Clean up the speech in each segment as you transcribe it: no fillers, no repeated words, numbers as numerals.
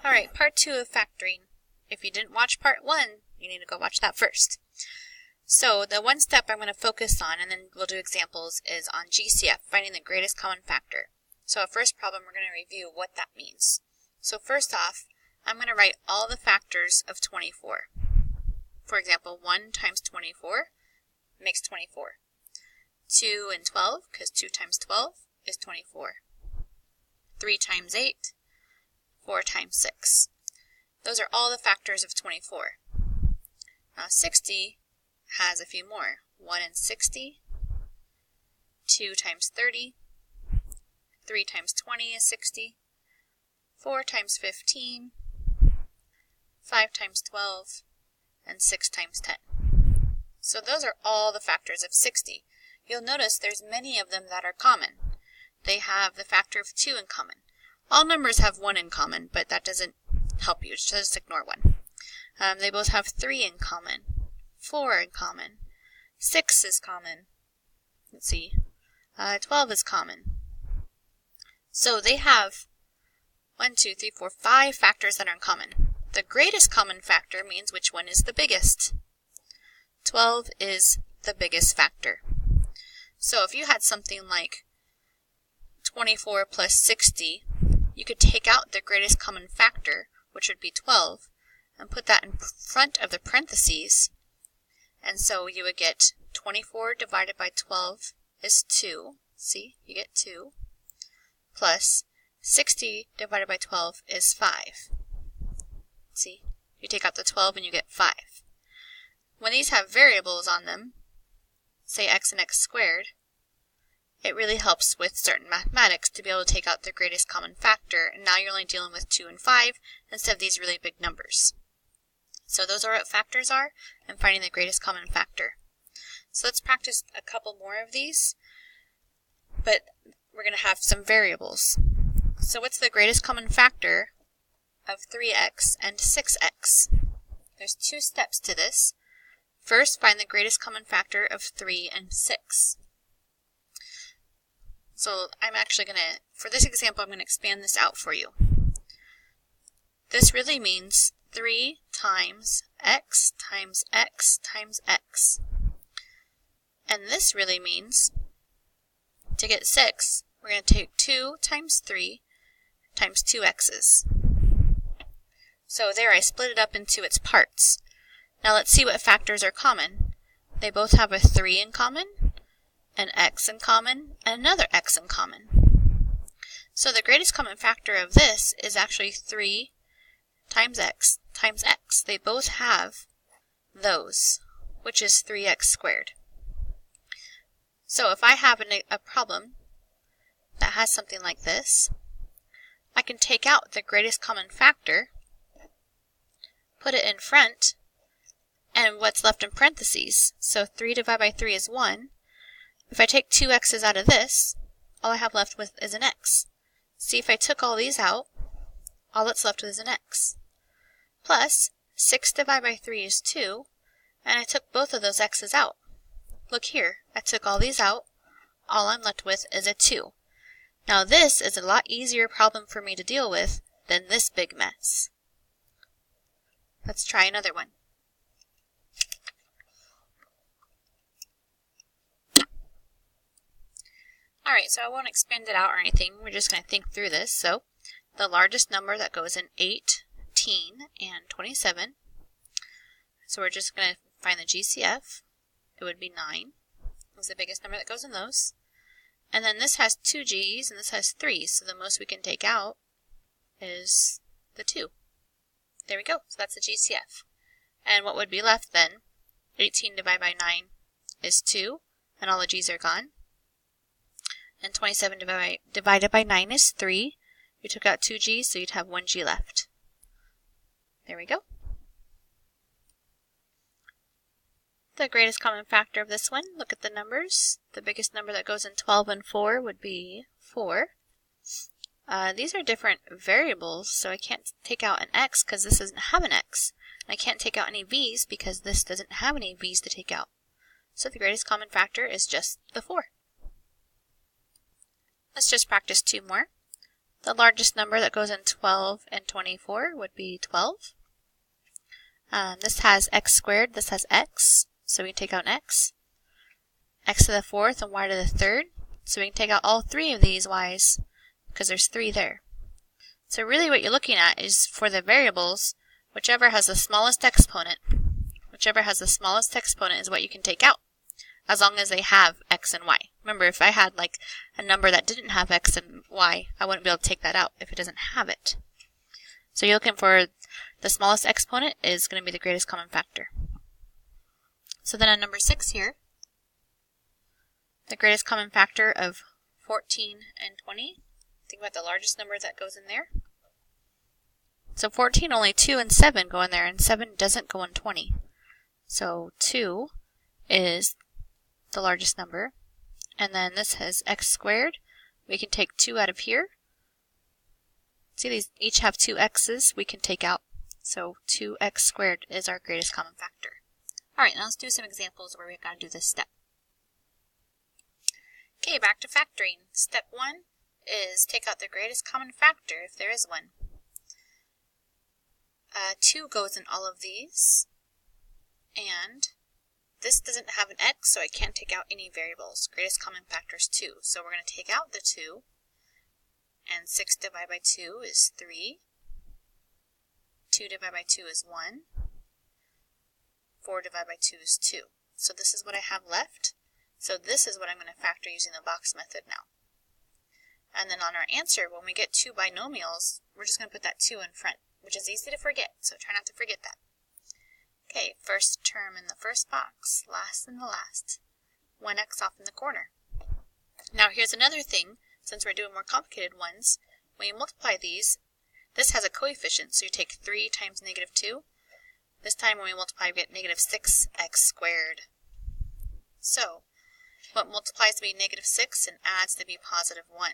Alright, part 2 of factoring. If you didn't watch part 1, you need to go watch that first. So the one step I'm going to focus on, and then we'll do examples, is on GCF, finding the greatest common factor. So our first problem, we're going to review what that means. So first off, I'm going to write all the factors of 24. For example, 1 times 24 makes 24. 2 and 12, because 2 times 12 is 24. 3 times 8, 4 times 6. Those are all the factors of 24. Now 60 has a few more. 1 in 60, 2 times 30, 3 times 20 is 60, 4 times 15, 5 times 12, and 6 times 10. So those are all the factors of 60. You'll notice there's many of them that are common. They have the factor of 2 in common. All numbers have 1 in common, but that doesn't help you. Just ignore 1. They both have 3 in common, 4 in common, 6 is common. Let's see, 12 is common. So they have 1, 2, 3, 4, 5 factors that are in common. The greatest common factor means which one is the biggest. 12 is the biggest factor. So if you had something like 24 plus 60, you could take out the greatest common factor, which would be 12, and put that in front of the parentheses. And so you would get 24 divided by 12 is 2. See, you get 2. Plus 60 divided by 12 is 5. See, you take out the 12 and you get 5. When these have variables on them, say x and x squared, it really helps with certain mathematics to be able to take out the greatest common factor, and now you're only dealing with 2 and 5 instead of these really big numbers. So those are what factors are, and finding the greatest common factor. So let's practice a couple more of these, but we're going to have some variables. So what's the greatest common factor of 3x and 6x? There's 2 steps to this. First, find the greatest common factor of 3 and 6. So I'm actually going to, for this example, I'm going to expand this out for you. This really means 3 times x times x times x. And this really means, to get 6, we're going to take 2 times 3 times 2 x's. So there I split it up into its parts. Now let's see what factors are common. They both have a 3 in common, an x in common, and another x in common. So the greatest common factor of this is actually 3 times x times x. They both have those, which is 3x squared. So if I have a problem that has something like this, I can take out the greatest common factor, put it in front, and what's left in parentheses. So 3 divided by 3 is 1. If I take 2 x's out of this, all I have left with is an x. See, if I took all these out, all that's left is an x. Plus, 6 divided by 3 is 2, and I took both of those x's out. Look here, I took all these out, all I'm left with is a 2. Now this is a lot easier problem for me to deal with than this big mess. Let's try another one. Alright, so I won't expand it out or anything, we're just going to think through this. So, the largest number that goes in 18 and 27, so we're just going to find the GCF, it would be 9, is the biggest number that goes in those. And then this has 2 G's and this has 3, so the most we can take out is the 2. There we go, so that's the GCF. And what would be left then? 18 divided by 9 is 2, and all the G's are gone. And 27 divided by 9 is 3. You took out 2 G's, so you'd have 1 G left. There we go. The greatest common factor of this one, look at the numbers. The biggest number that goes in 12 and 4 would be 4. These are different variables, so I can't take out an x because this doesn't have an x. And I can't take out any v's because this doesn't have any v's to take out. So the greatest common factor is just the 4. Let's just practice 2 more. The largest number that goes in 12 and 24 would be 12. This has x squared, this has x, so we can take out an x to the fourth and y to the third, so we can take out all three of these y's because there's 3 there. So really what you're looking at is for the variables, whichever has the smallest exponent is what you can take out, as long as they have x and y. Remember, if I had like a number that didn't have x and y, I wouldn't be able to take that out if it doesn't have it. So you're looking for the smallest exponent is going to be the greatest common factor. So then on number 6 here, the greatest common factor of 14 and 20. Think about the largest number that goes in there. So 14, only 2 and 7 go in there, and 7 doesn't go in 20. So 2 is the largest number. And then this has x squared. We can take 2 out of here. See, these each have 2 x's we can take out. So 2x squared is our greatest common factor. Alright, now let's do some examples where we've got to do this step. Okay, back to factoring. Step 1 is take out the greatest common factor if there is one. 2 goes in all of these, and this doesn't have an x, so I can't take out any variables. Greatest common factor is 2, so we're going to take out the 2, and 6 divided by 2 is 3, 2 divided by 2 is 1, 4 divided by 2 is 2. So this is what I have left. So this is what I'm going to factor using the box method now. And then on our answer, when we get 2 binomials, we're just going to put that 2 in front, which is easy to forget, so try not to forget that. Okay, first term in the first box, last in the last. 1x off in the corner. Now here's another thing, since we're doing more complicated ones, when you multiply these, this has a coefficient, so you take 3 times negative 2. This time when we multiply, we get negative 6x squared. So, what multiplies to be negative 6 and adds to be positive 1?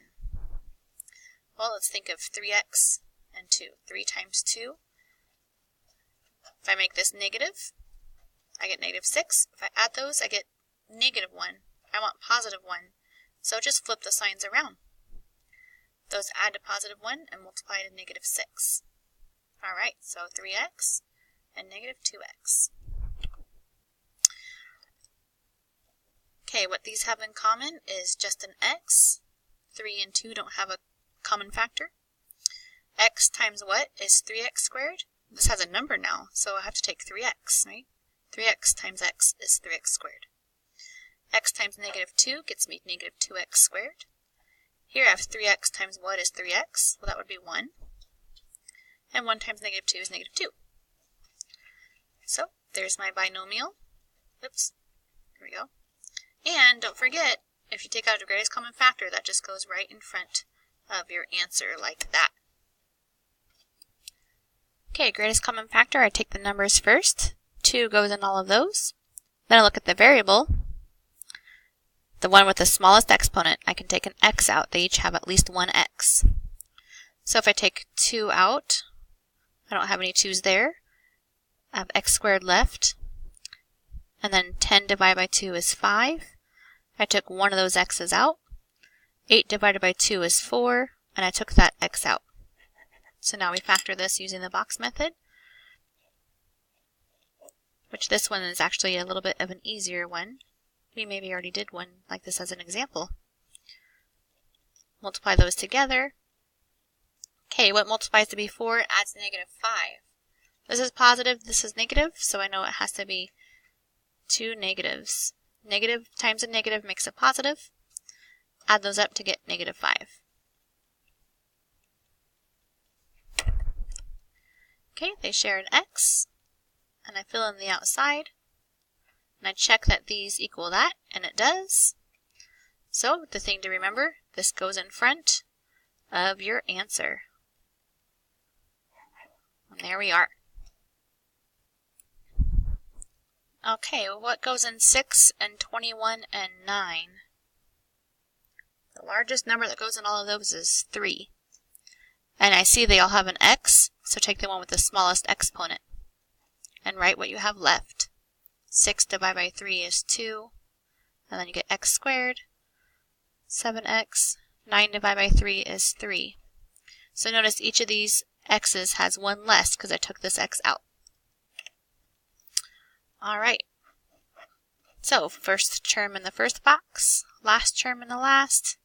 Well, let's think of 3x and 2. 3 times 2. If I make this negative, I get negative 6. If I add those, I get negative 1. I want positive 1. So just flip the signs around. Those add to positive 1 and multiply to negative 6. Alright, so 3x and negative 2x. Okay, what these have in common is just an x. 3 and 2 don't have a common factor. X times what is 3x squared? This has a number now, so I have to take 3x, right? 3x times x is 3x squared. X times negative 2 gets me negative 2x squared. Here I have 3x times what is 3x? Well, that would be 1. And 1 times negative 2 is negative 2. So, there's my binomial. Oops. Here we go. And don't forget, if you take out the greatest common factor, that just goes right in front of your answer like that. Okay, greatest common factor, I take the numbers first. 2 goes in all of those. Then I look at the variable. The one with the smallest exponent, I can take an x out. They each have at least one x. So if I take 2 out, I don't have any 2's there. I have x squared left. And then 10 divided by 2 is 5. I took one of those x's out. 8 divided by 2 is 4, and I took that x out. So now we factor this using the box method, which this one is actually a little bit of an easier one. We maybe already did one like this as an example. Multiply those together. Okay, what multiplies to be 4 adds negative 5. This is positive, this is negative, so I know it has to be 2 negatives. Negative times a negative makes a positive. Add those up to get negative 5. Okay, they share an x, and I fill in the outside, and I check that these equal that, and it does. So, the thing to remember, this goes in front of your answer. And there we are. Okay, well, what goes in 6 and 21 and 9? The largest number that goes in all of those is 3. And I see they all have an x, so take the one with the smallest exponent and write what you have left. 6 divided by 3 is 2, and then you get x squared. 7x. 9 divided by 3 is 3. So notice each of these x's has one less because I took this x out. Alright, so first term in the first box, last term in the last,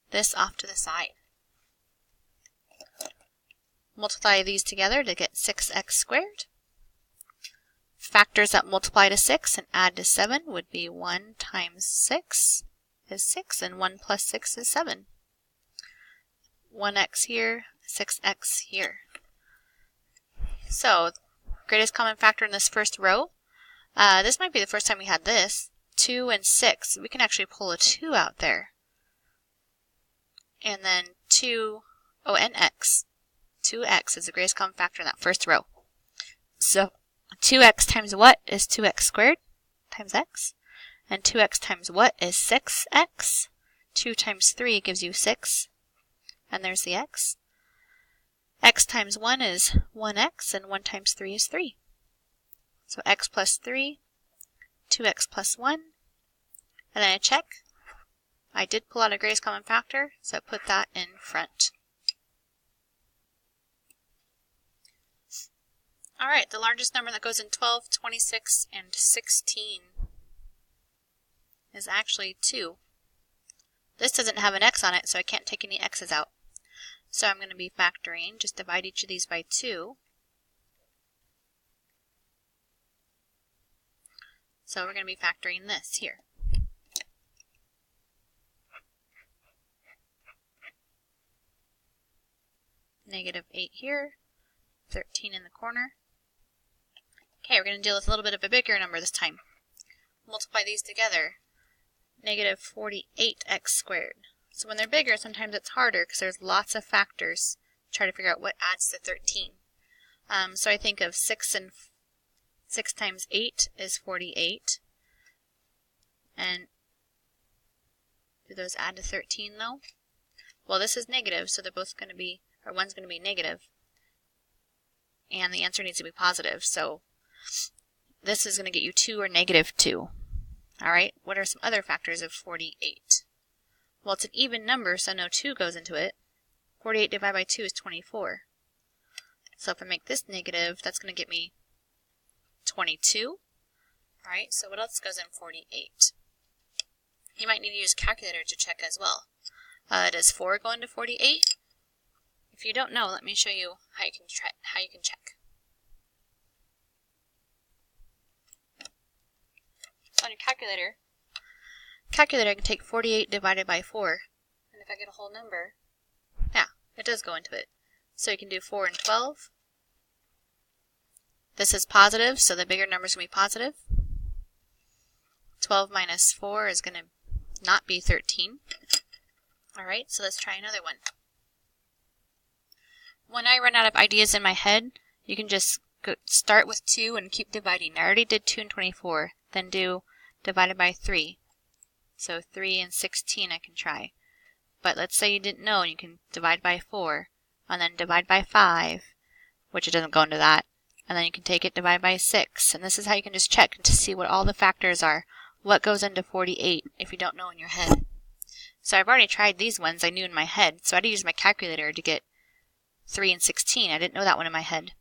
this off to the side. Multiply these together to get 6x squared. Factors that multiply to 6 and add to 7 would be 1 times 6 is 6, and 1 plus 6 is 7. 1x here, 6x here. So, greatest common factor in this first row, this might be the first time we had this, 2 and 6. We can actually pull a 2 out there. And then 2, oh, and x. 2x is the greatest common factor in that first row. So 2x times what is 2x squared times x? And 2x times what is 6x? 2 times 3 gives you 6. And there's the x. X times 1 is 1x, and 1 times 3 is 3. So x plus 3, 2x plus 1. And then I check. I did pull out a greatest common factor, so I put that in front. Alright, the largest number that goes in 12, 26, and 16 is actually 2. This doesn't have an x on it, so I can't take any x's out. So I'm going to be factoring, just divide each of these by 2. So we're going to be factoring this here. Negative 8 here, 13 in the corner. Okay, we're going to deal with a little bit of a bigger number this time. Multiply these together. Negative 48x squared. So when they're bigger, sometimes it's harder because there's lots of factors to try to figure out what adds to 13. So I think of 6 times 8 is 48. And do those add to 13 though? Well, this is negative, so they're both going to be, or one's going to be negative. And the answer needs to be positive, so this is going to get you 2 or negative 2. Alright, what are some other factors of 48? Well, it's an even number, so no 2 goes into it. 48 divided by 2 is 24. So if I make this negative, that's going to get me 22. Alright, so what else goes in 48? You might need to use a calculator to check as well. Does 4 go into 48? If you don't know, let me show you how you can check. So on your calculator I can take 48 divided by 4. And if I get a whole number, yeah, it does go into it. So you can do 4 and 12. This is positive, so the bigger number is going to be positive. 12 minus 4 is going to not be 13. Alright, so let's try another one. When I run out of ideas in my head, you can just start with 2 and keep dividing. I already did 2 and 24, then do divided by 3. So 3 and 16 I can try. But let's say you didn't know, and you can divide by 4, and then divide by 5, which it doesn't go into that. And then you can take it, divide by 6. And this is how you can just check to see what all the factors are. What goes into 48 if you don't know in your head. So I've already tried these ones I knew in my head, so I had to use my calculator to get 3 and 16. I didn't know that one in my head.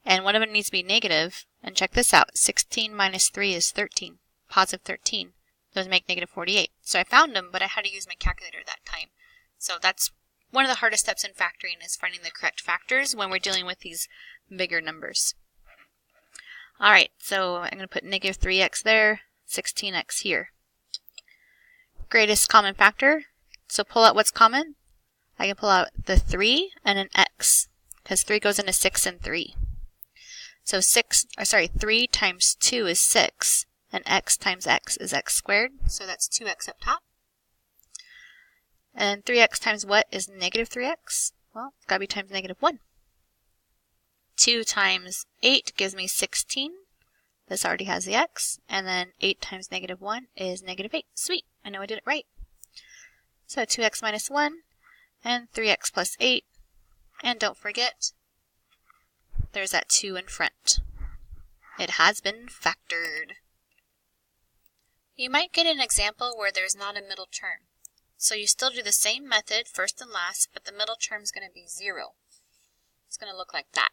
And one of them needs to be negative. And check this out. 16 minus 3 is 13. Positive 13. Those make negative 48. So I found them, but I had to use my calculator that time. So that's one of the hardest steps in factoring, is finding the correct factors when we're dealing with these bigger numbers. Alright, so I'm going to put negative 3x there, 16x here. Greatest common factor. So pull out what's common. I can pull out the 3 and an x, because 3 goes into 6 and 3. So 3 times 2 is 6, and x times x is x squared, so that's 2x up top. And 3x times what is negative 3x? Well, it's got to be times negative 1. 2 times 8 gives me 16. This already has the x. And then 8 times negative 1 is negative 8. Sweet, I know I did it right. So 2x minus 1, and 3x plus 8. And don't forget, there's that 2 in front. It has been factored. You might get an example where there's not a middle term. So you still do the same method, first and last, but the middle term is going to be 0. It's going to look like that.